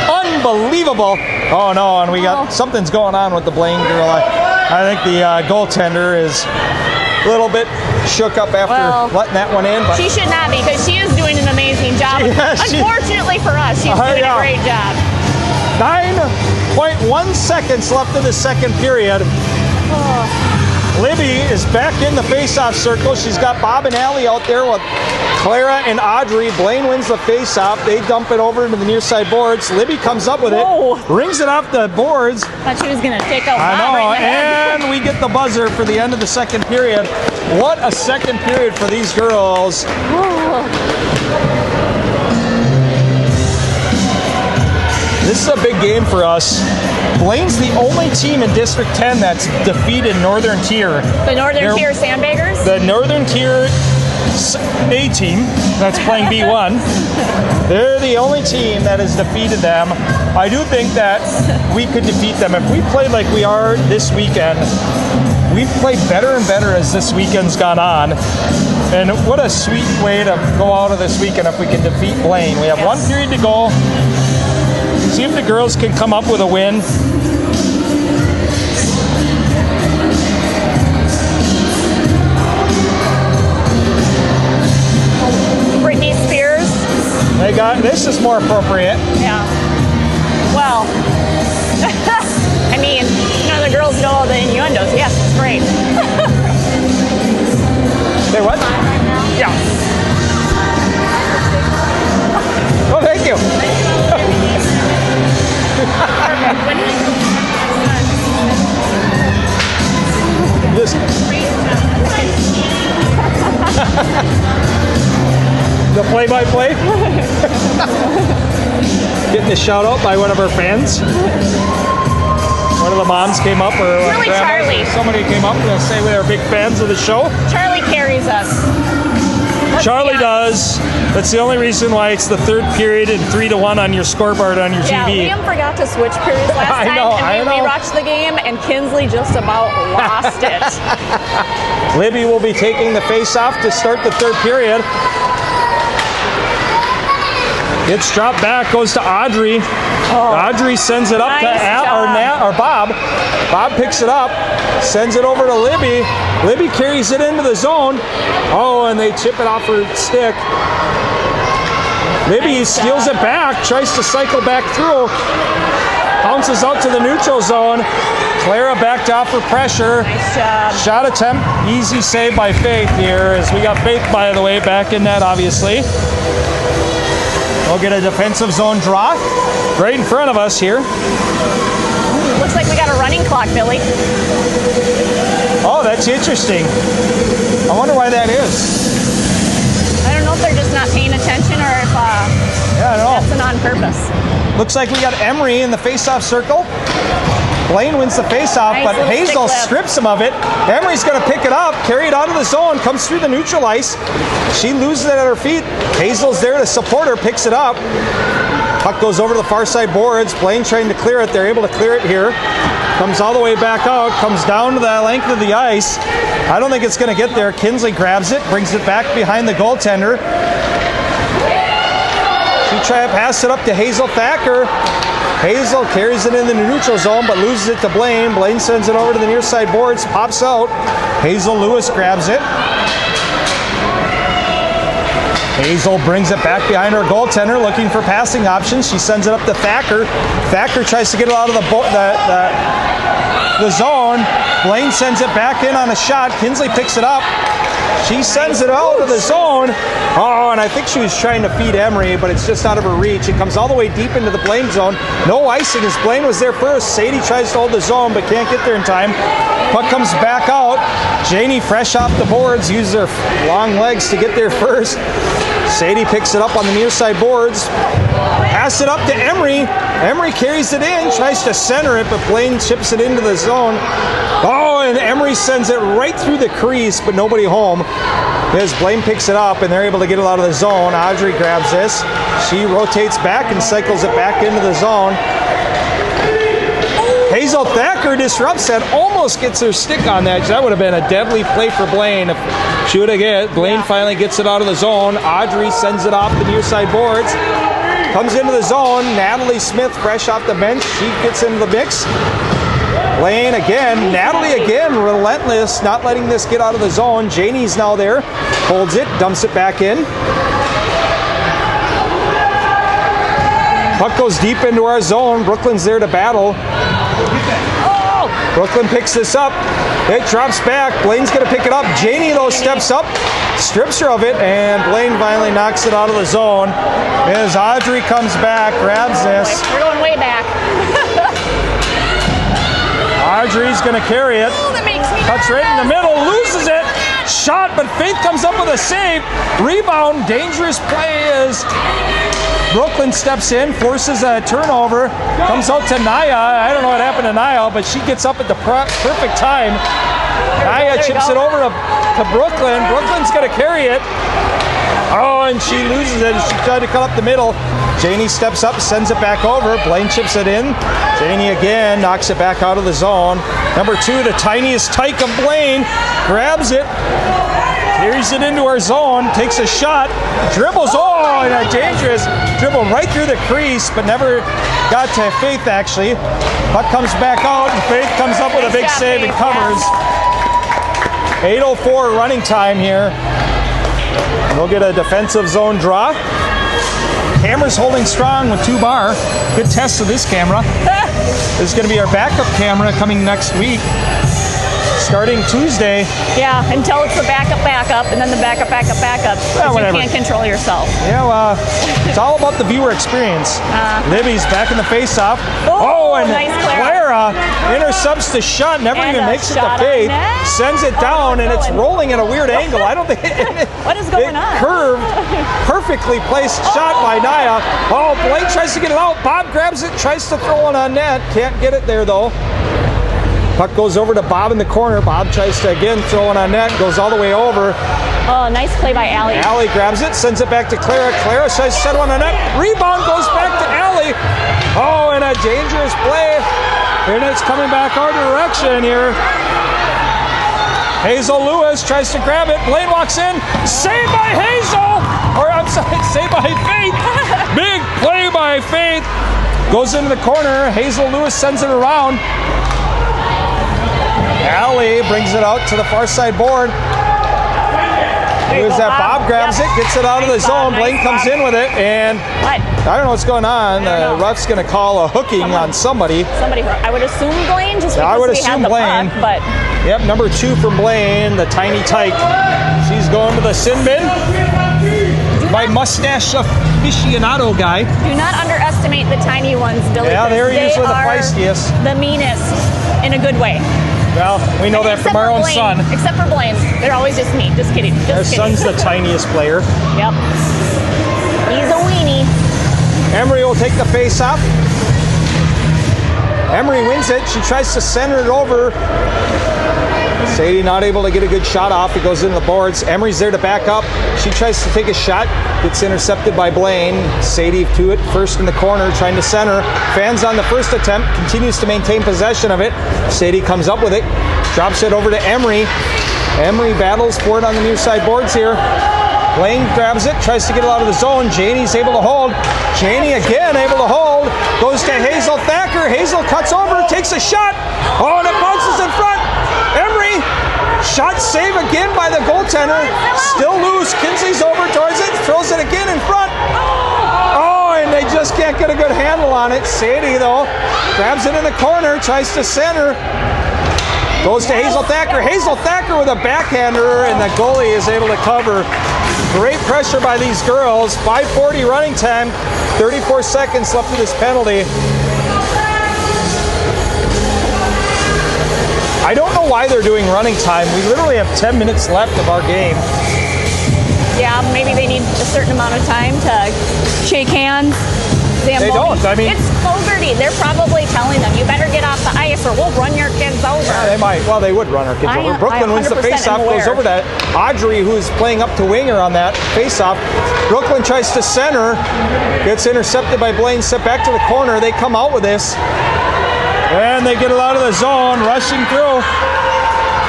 Unbelievable. Oh no, and we got something's going on with the Blaine girl. I think the goaltender is a little bit shook up after letting that one in. But she should not be, because she is doing an amazing job. Unfortunately for us, she's doing a great job. 9.1 seconds left in the second period. Libby is back in the face-off circle. She's got Bob and Allie out there with Clara and Audrey. Blaine wins the face-off. They dump it over into the near side boards. Libby comes up with it, rings it off the boards. Thought she was going to take out I Bob know, right in the head. and we get the buzzer for the end of the second period. What a second period for these girls. This is a big game for us. Blaine's the only team in District 10 that's defeated Northern Tier. The Northern Tier Sandbaggers? The Northern Tier A team that's playing B1. They're the only team that has defeated them. I do think that we could defeat them if we played like we are this weekend. We've played better and better as this weekend's gone on. And what a sweet way to go out of this weekend if we can defeat Blaine. We have one period to go. See if the girls can come up with a win. Britney Spears. They got, this is more appropriate. Yeah. Well, I mean, the girls know all the innuendos. Yes, it's great. Say what? Yeah. Oh, thank you. Just the play-by-play. Getting a shout out by one of our fans. One of the moms came up, or really Charlie. Somebody came up to say we are big fans of the show. Charlie carries us. Charlie does. That's the only reason why it's the third period and 3-1 on your scoreboard on your TV. Yeah, Liam forgot to switch periods last time, and we watched the game, and Kinsley just about lost it. Libby will be taking the face-off to start the third period. It's dropped back, goes to Audrey. Audrey sends it up to Bob. Bob picks it up, sends it over to Libby. Libby carries it into the zone. Oh, and they chip it off her stick. Libby steals it back, tries to cycle back through. Bounces out to the neutral zone. Clara backed off for pressure. Nice job. Shot attempt, easy save by Faith here, as we got Faith, by the way, back in net, obviously. We'll get a defensive zone draw right in front of us here. Looks like we got a running clock, Billy. Oh, that's interesting. I wonder why that is. I don't know if they're just not paying attention or if I don't know. that's an on purpose. Looks like we got Emery in the face-off circle. Blaine wins the face-off, Nice but little Hazel stick lift. strips him of it. Emery's going to pick it up, carry it out of the zone, comes through the neutral ice. She loses it at her feet. Hazel's there to support her, picks it up. Puck goes over to the far side boards. Blaine trying to clear it. They're able to clear it here. Comes all the way back out, comes down to the length of the ice. I don't think it's going to get there. Kinsley grabs it, brings it back behind the goaltender. She tries to pass it up to Hazel Thacker. Hazel carries it in the neutral zone, but loses it to Blaine. Blaine sends it over to the near side boards, pops out. Hazel Lewis grabs it. Hazel brings it back behind her goaltender, looking for passing options. She sends it up to Thacker. Thacker tries to get it out of the zone. Blaine sends it back in on a shot. Kinsley picks it up. She sends it out of the zone. Oh, and I think she was trying to feed Emery, but it's just out of her reach. It comes all the way deep into the Blaine zone. No icing as Blaine was there first. Sadie tries to hold the zone, but can't get there in time. Puck comes back out. Janie, fresh off the boards, uses her long legs to get there first. Sadie picks it up on the near side boards. Pass it up to Emery. Emery carries it in, tries to center it, but Blaine chips it into the zone. Oh, and Emery sends it right through the crease, but nobody home. As Blaine picks it up, and they're able to get it out of the zone. Audrey grabs this. She rotates back and cycles it back into the zone. Hazel Thacker disrupts that, almost gets her stick on that. That would have been a deadly play for Blaine if she would have get it. Blaine finally gets it out of the zone. Audrey sends it off the near side boards. Comes into the zone. Natalie Smith, fresh off the bench. She gets into the mix. Blaine again. Natalie again, relentless, not letting this get out of the zone. Janie's now there. Holds it, dumps it back in. Puck goes deep into our zone. Brooklyn's there to battle. Brooklyn picks this up. It drops back. Blaine's going to pick it up. Janie, though, steps up, strips her of it, and Blaine finally knocks it out of the zone. As Audrey comes back, grabs this. We're going way back. Audrey's going to carry it. Oh, that makes me Cuts right in the middle, loses it. Shot, but Faith comes up with a save. Rebound, dangerous play is Brooklyn steps in, forces a turnover, comes out to Naya. I don't know what happened to Naya, but she gets up at the perfect time. Naya chips it over to Brooklyn. Brooklyn's going to carry it. Oh, and she loses it. She tried to cut up the middle. Janie steps up, sends it back over. Blaine chips it in. Janie again knocks it back out of the zone. Number 2, the tiniest tyke of Blaine, grabs it, carries it into our zone, takes a shot, dribbles. Oh, and a dangerous dribble right through the crease, but never got to Faith actually. Puck comes back out, and Faith comes up with a big save and covers. 8:04 running time here. We'll get a defensive zone draw. Camera's holding strong with 2 bar. Good test of this camera. This is going to be our backup camera coming next week. Starting Tuesday. Yeah, until it's the backup, and then the backup. Well, you can't control yourself. Yeah, well, it's all about the viewer experience. Libby's back in the face-off. And nice Clara intercepts the shot, never even makes it to Faith. Sends it down, and it's rolling at a weird angle. I don't think what is going on? Curved, perfectly placed shot by Naya. Oh, Blaine tries to get it out. Bob grabs it, tries to throw it on net. Can't get it there, though. Puck goes over to Bob in the corner. Bob tries to again throw it on net. Goes all the way over. Oh, nice play by Allie. Allie grabs it, sends it back to Clara. Clara tries to set one on net. Rebound goes back to Allie. Oh, and a dangerous play. And it's coming back our direction here. Hazel Lewis tries to grab it. Blaine walks in. Saved by Hazel. Or I'm sorry, saved by Faith. Big play by Faith. Goes into the corner. Hazel Lewis sends it around. Allie brings it out to the far side board. Who's that? Bob grabs it, gets it out of the zone. Blaine comes in with it, and I don't know what's going on. The ref's going to call a hooking on somebody. I would assume Blaine, just because I would we assume had the Blaine. puck, but Yep, number 2 from Blaine, the tiny tyke. She's going to the sin bin. My mustache aficionado guy. Do not underestimate the tiny ones, Billy. Yeah, they're usually the feistiest. The meanest, in a good way. Well, we know that from our own Blaine, son. Except for Blaine. They're always just mean. Just kidding. Our son's the tiniest player. Yep. He's a weenie. Emery will take the face off. Emery wins it. She tries to center it over. Sadie not able to get a good shot off. It goes into the boards. Emery's there to back up. She tries to take a shot. Gets intercepted by Blaine. Sadie to it first in the corner, trying to center. Fans on the first attempt. Continues to maintain possession of it. Sadie comes up with it. Drops it over to Emery. Emery battles for it on the near side boards here. Blaine grabs it, tries to get it out of the zone. Janie's able to hold. Janie again able to hold. Goes to Hazel Thacker. Hazel cuts over, takes a shot. Oh, and it bounces in front. Emery, shot save again by the goaltender. Still loose. Kinsley's over towards it, throws it again in front. Oh, and they just can't get a good handle on it. Sadie, though, grabs it in the corner, tries to center. Goes to Hazel Thacker. Hazel Thacker with a backhander, and the goalie is able to cover. Great pressure by these girls. 5:40 running time. 34 seconds left of this penalty. I don't know why they're doing running time. We literally have 10 minutes left of our game. Yeah, maybe they need a certain amount of time to shake hands. They don't. I mean, it's Fogarty. They're probably telling them, you better get off the ice or we'll run your kids over. Yeah, they might. Well, they would run our kids over. Brooklyn wins the faceoff, goes over to Audrey, who's playing up to winger on that faceoff. Brooklyn tries to center, gets intercepted by Blaine, set back to the corner. They come out with this, and they get it out of the zone, rushing through.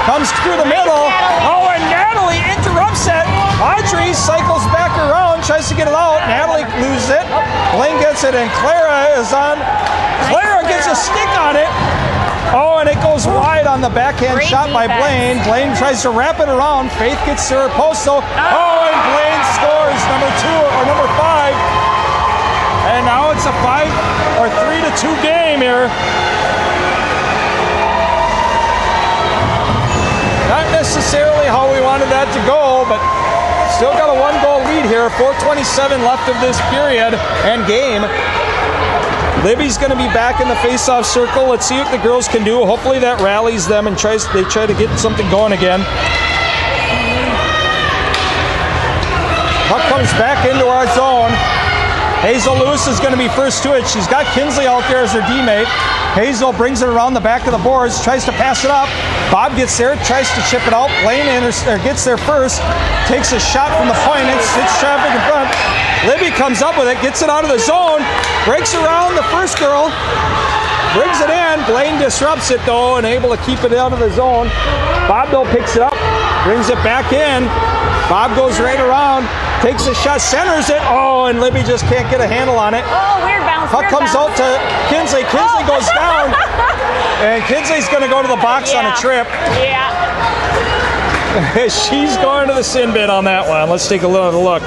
Comes through the middle. Oh, and Natalie interrupts it. Audrey cycles back around, tries to get it out. Natalie loses it. Blaine gets it, and Clara is on. Clara gets a stick on it. Oh, and it goes wide on the backhand shot by Blaine. Blaine tries to wrap it around. Faith gets to her post, though. Oh, and Blaine scores number 5. And now it's a 3-2 game here. Not necessarily how we wanted that to go, but still got a 1-goal lead here. 4:27 left of this period and game. Libby's going to be back in the face-off circle. Let's see what the girls can do. Hopefully that rallies them and they try to get something going again. Puck comes back into our zone. Hazel Lewis is going to be first to it. She's got Kinsley out there as her D-mate. Hazel brings it around the back of the boards, tries to pass it up. Bob gets there, tries to chip it out. Blaine gets there first, takes a shot from the point, and hits traffic in front. Libby comes up with it, gets it out of the zone, breaks around the first girl, brings it in. Blaine disrupts it though and able to keep it out of the zone. Bob though picks it up, brings it back in. Bob goes right around, takes a shot, centers it. Oh, and Libby just can't get a handle on it. Oh, weird bounce. Puck comes out to Kinsley. Kinsley goes down. And Kinsley's going to go to the box on a trip. Yeah. She's going to the sin bin on that one. Let's take a look.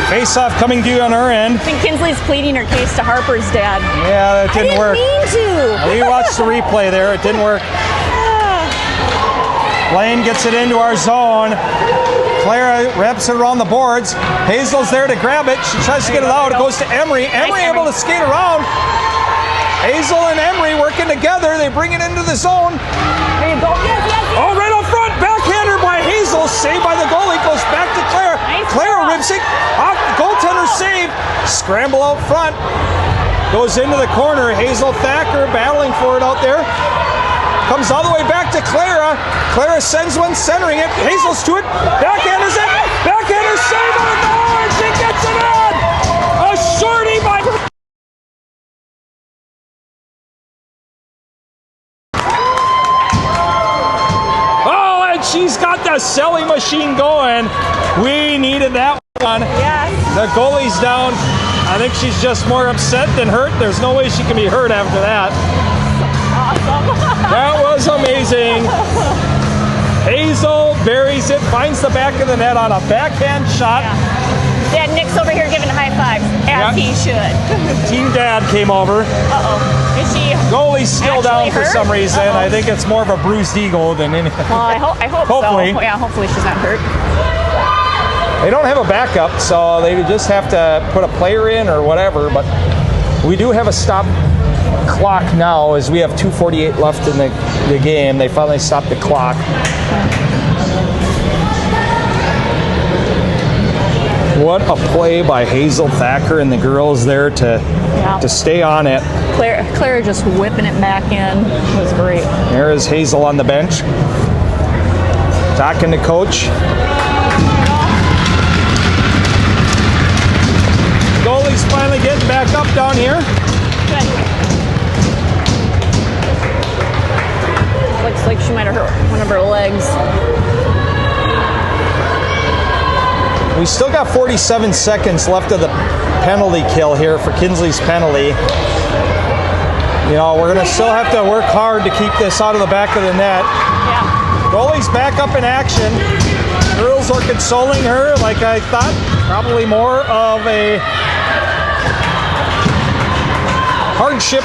Face-off coming due on her end. I think Kinsley's pleading her case to Harper's dad. Yeah, that didn't work. I didn't mean to. We watched the replay there. It didn't work. Blaine gets it into our zone. Clara wraps it around the boards. Hazel's there to grab it. She tries to get it out. It goes to Emery. Emery able to skate around. Hazel and Emery working together. They bring it into the zone. There you go. Yes. Oh, right up front. Backhander by Hazel. Saved by the goalie. Goes back to Clara. Clara rips it off. Goaltender save. Scramble out front. Goes into the corner. Hazel Thacker battling for it out there. Comes all the way back to Clara. Clara sends one, centering it. Hazel's to it. Backhanders it. Backhander save on the board. She gets it in. A shorty by... Oh, and she's got the selling machine going. We needed that one. Yes. The goalie's down. I think she's just more upset than hurt. There's no way she can be hurt after that. Awesome. That was amazing. Hazel buries it, finds the back of the net on a backhand shot. Yeah. Dad, Nick's over here giving high fives, as he should. Team Dad came over. Uh-oh. Is she Goalie's still down for hurt? some reason. I think it's more of a bruised ego than anything. Well, I hope Hopefully. so. Yeah, hopefully she's not hurt. They don't have a backup, so they just have to put a player in or whatever, but we do have a stop clock now as we have 2:48 left in the game. They finally stopped the clock. What a play by Hazel Thacker and the girls there to stay on it. Clara just whipping it back in. It was great. There is Hazel on the bench. Talking to coach. Goalie's finally getting back up down here. Good. Looks like she might have hurt one of her legs. We still got 47 seconds left of the penalty kill here for Kinsley's penalty. You know, we're going to still have to work hard to keep this out of the back of the net. Yeah. Goalie's back up in action. Girls are consoling her like I thought. Probably more of a hardship.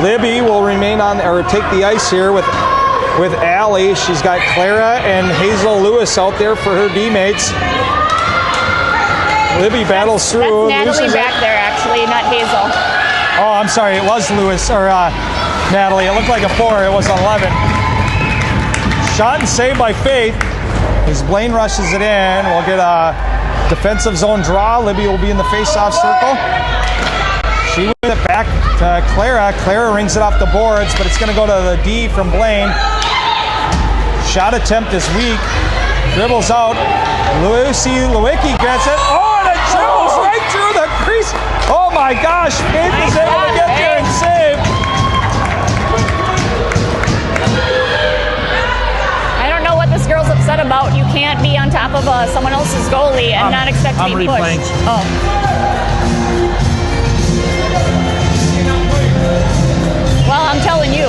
Libby will remain on or take the ice here with Allie. She's got Clara and Hazel Lewis out there for her D-mates. Libby battles through. That's Natalie back there, actually, not Hazel. Oh, I'm sorry. It was Lewis or Natalie. It looked like a 4. It was 11. Shot and saved by Faith. As Blaine rushes it in, we'll get a defensive zone draw. Libby will be in the face-off circle. She wins it back to Clara. Clara rings it off the boards, but it's going to go to the D from Blaine. Shot attempt is weak. Dribbles out. Lucy Lewicki gets it. Oh, and it dribbles right through the crease. Oh my gosh, Faith is able to get there and save. I don't know what this girl's upset about. You can't be on top of someone else's goalie and not expect to be replaying. pushed. Oh. Well, I'm telling you.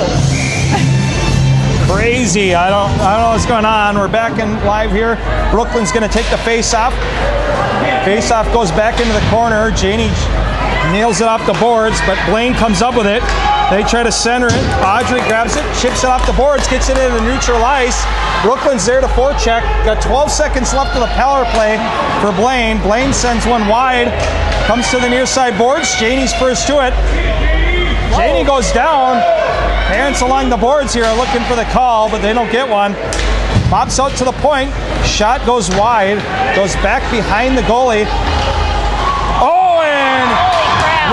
Crazy. I don't know what's going on. We're back in live here. Brooklyn's going to take the face-off. Face-off goes back into the corner. Janie nails it off the boards, but Blaine comes up with it. They try to center it. Audrey grabs it, chips it off the boards, gets it into the neutral ice. Brooklyn's there to forecheck. Got 12 seconds left of the power play for Blaine. Blaine sends one wide. Comes to the near side boards. Janie's first to it. Janie goes down. Parents along the boards here are looking for the call, but they don't get one. Pops out to the point. Shot goes wide. Goes back behind the goalie. Oh, and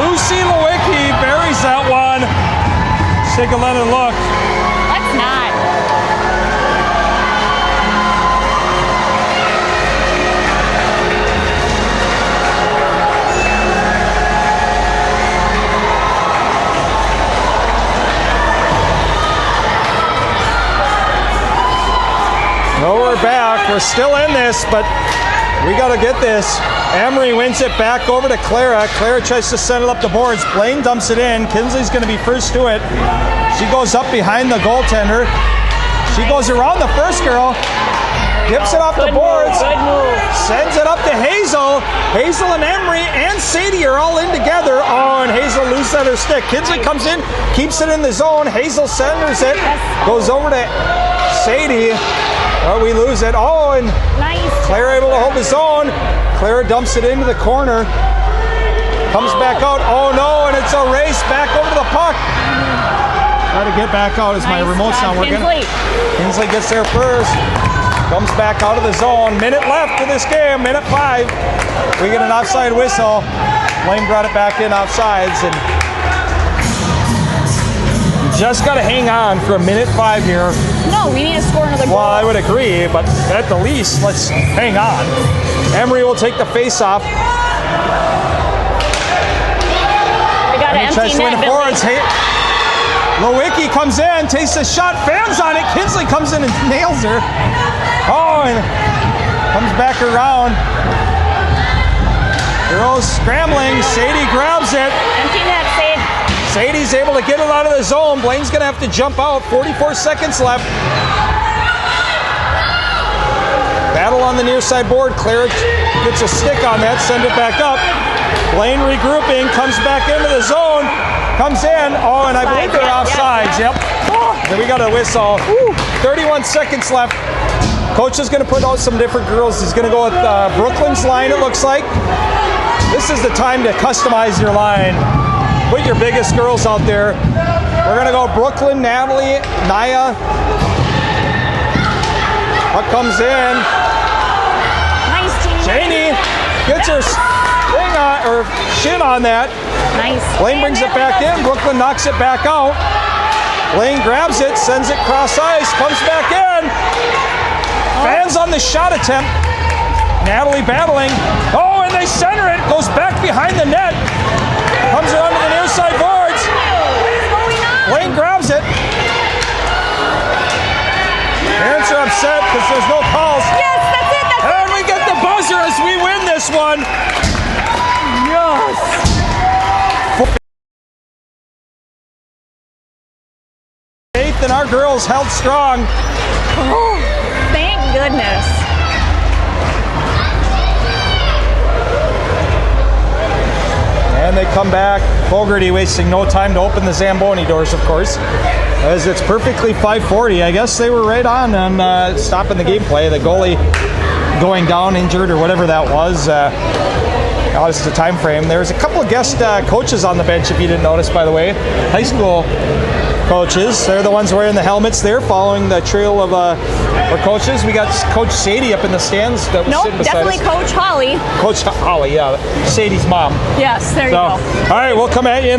Lucy Lewicki buries that one. Let's take another look. Let's not. No, we're back. We're still in this, but we got to get this. Emery wins it back over to Clara. Clara tries to set it up the boards. Blaine dumps it in. Kinsley's going to be first to it. She goes up behind the goaltender. She goes around the first girl. Dips it off the boards. Good move. Sends it up to Hazel. Hazel and Emery and Sadie are all in together. Oh, and Hazel loses at her stick. Kinsley comes in, keeps it in the zone. Hazel centers it. Goes over to Sadie. Oh, we lose it. Oh, and Nice. Claire able to hold his own. Claire dumps it into the corner. Comes back out. Oh no, and it's a race back over to the puck. Try to get back out as my Nice remote's job, not working. Kinsley. Kinsley gets there first. Comes back out of the zone. Minute left in this game. Minute 5. We get an offside whistle. Blaine brought it back in offsides, and just got to hang on for a minute 5 here. No, we need to score another goal. Well, I would agree, but at the least, let's hang on. Emery will take the face-off. We got an Tries empty to win net, the Billy. forwards. Lewicki comes in, takes a shot, fans on it. Kinsley comes in and nails her. Oh, and comes back around. Girls scrambling. Sadie grabs it. Empty net, Sade. Sadie's able to get it out of the zone. Blaine's going to have to jump out. 44 seconds left. Battle on the near side board. Clara gets a stick on that, send it back up. Blaine regrouping, comes back into the zone, comes in. Oh, and I believe they're offsides. Yep. Then we got a whistle. 31 seconds left. Coach is going to put out some different girls. He's going to go with Brooklyn's line, it looks like. This is the time to customize your line. Put your biggest girls out there. We're going to go Brooklyn, Natalie, Naya. Puck comes in. Nice, Janie gets her thing on, or shin on that. Nice. Blaine brings it back in. Brooklyn knocks it back out. Blaine grabs it, sends it cross ice, comes back in. Fans on the shot attempt. Natalie battling. Oh, and they center it. Goes back behind the net. Comes around to the near side boards. What is going on? Blaine grabs it. Parents are upset because there's no calls. Yes, that's it. That's And we get the buzzer as we win this one. Yes. Eighth, and our girls held strong. Oh, thank goodness. And they come back. Fogarty wasting no time to open the Zamboni doors, of course, as it's perfectly 5:40. I guess they were right on stopping the gameplay. The goalie going down injured or whatever that was. This is the time frame. There's a couple of guest coaches on the bench, if you didn't notice, by the way. High school coaches. They're the ones wearing the helmets there, following the trail of our coaches. We got Coach Sadie up in the stands that was sitting beside definitely us. Coach Holly. Coach Holly, yeah. Sadie's mom. Yes, there you So, go. all right, we'll come at you.